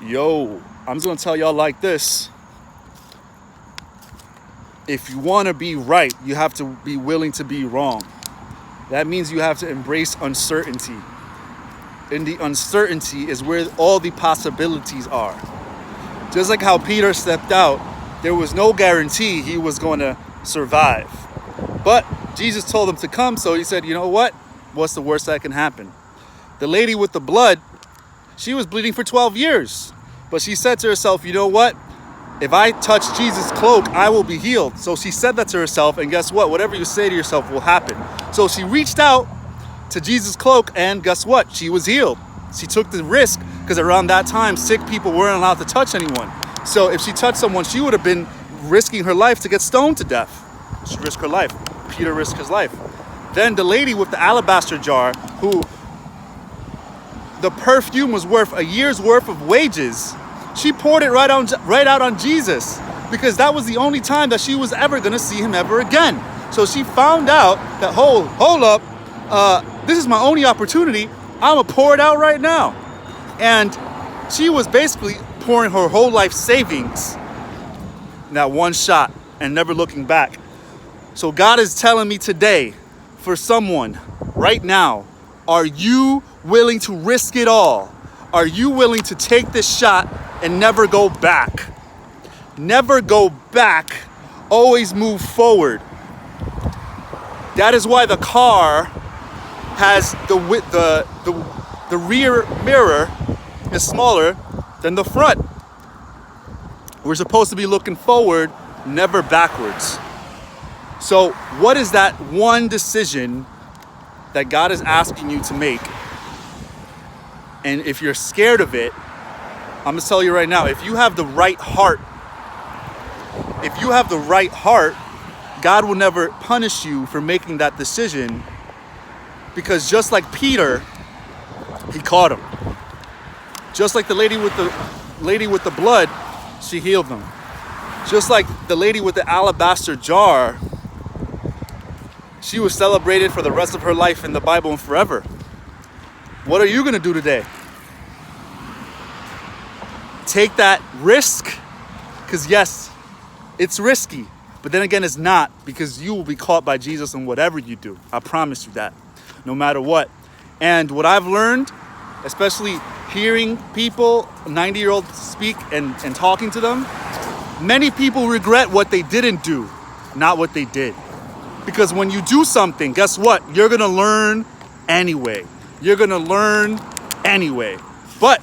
Yo, I'm just gonna tell y'all like this. If you want to be right, you have to be willing to be wrong. That means you have to embrace uncertainty. In the uncertainty is where all the possibilities are. Just like how Peter stepped out, there was no guarantee he was going to survive. But Jesus told him to come, so he said, you know what? What's the worst that can happen? The lady with the blood, she was bleeding for 12 years. But she said to herself, you know what? If I touch Jesus' cloak, I will be healed. So she said that to herself, and guess what? Whatever you say to yourself will happen. So she reached out to Jesus' cloak, and guess what? She was healed. She took the risk, because around that time, sick people weren't allowed to touch anyone. So if she touched someone, she would have been risking her life to get stoned to death. She risked her life. Peter risked his life. Then the lady with the alabaster jar, who the perfume was worth a year's worth of wages, she poured it right out on Jesus, because that was the only time that she was ever going to see him ever again. So she found out that, hold up, this is my only opportunity. I'm going to pour it out right now. And she was basically pouring her whole life savings in that one shot and never looking back. So God is telling me today, for someone right now, are you willing to risk it all? Are you willing to take this shot and never go back? Never go back. Always move forward. That is why the car has the rear mirror is smaller than the front. We're supposed to be looking forward, never backwards. So what is that one decision that God is asking you to make? And if you're scared of it, I'm gonna tell you right now, if you have the right heart, God will never punish you for making that decision, because just like Peter, he caught him. Just like the lady with the blood, she healed them. Just like the lady with the alabaster jar, she was celebrated for the rest of her life in the Bible and forever. What are you going to do today? Take that risk? Because yes, it's risky. But then again, it's not, because you will be caught by Jesus in whatever you do. I promise you that, no matter what. And what I've learned, especially hearing people, 90-year-olds speak and talking to them, many people regret what they didn't do, not what they did. Because when you do something, guess what? You're going to learn anyway. You're going to learn anyway. But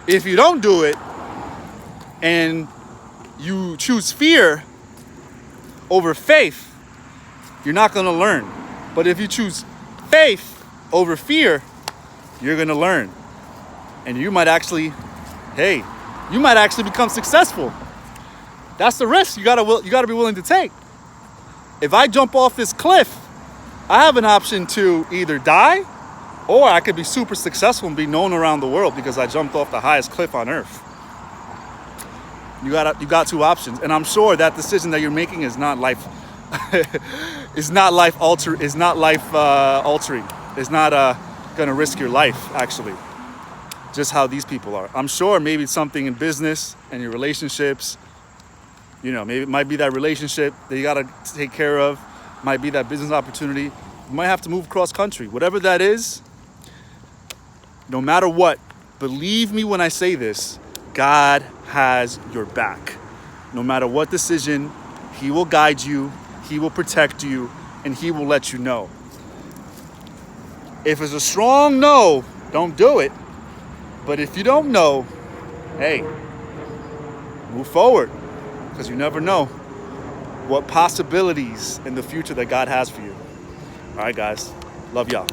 if you don't do it and you choose fear over faith, you're not going to learn. But if you choose faith over fear, you're going to learn. And you might actually become successful. That's the risk you got to be willing to take. If I jump off this cliff, I have an option to either die, or I could be super successful and be known around the world because I jumped off the highest cliff on earth. You got two options, and I'm sure that decision that you're making is not life altering. It's not gonna risk your life, actually. Just how these people are. I'm sure maybe it's something in business and your relationships. You know, maybe it might be that relationship that you gotta take care of. Might be that business opportunity. You might have to move across country. Whatever that is, no matter what, believe me when I say this, God has your back. No matter what decision, He will guide you, He will protect you, and He will let you know. If it's a strong no, don't do it. But if you don't know, hey, move forward, because you never know what possibilities in the future that God has for you. All right, guys. Love y'all.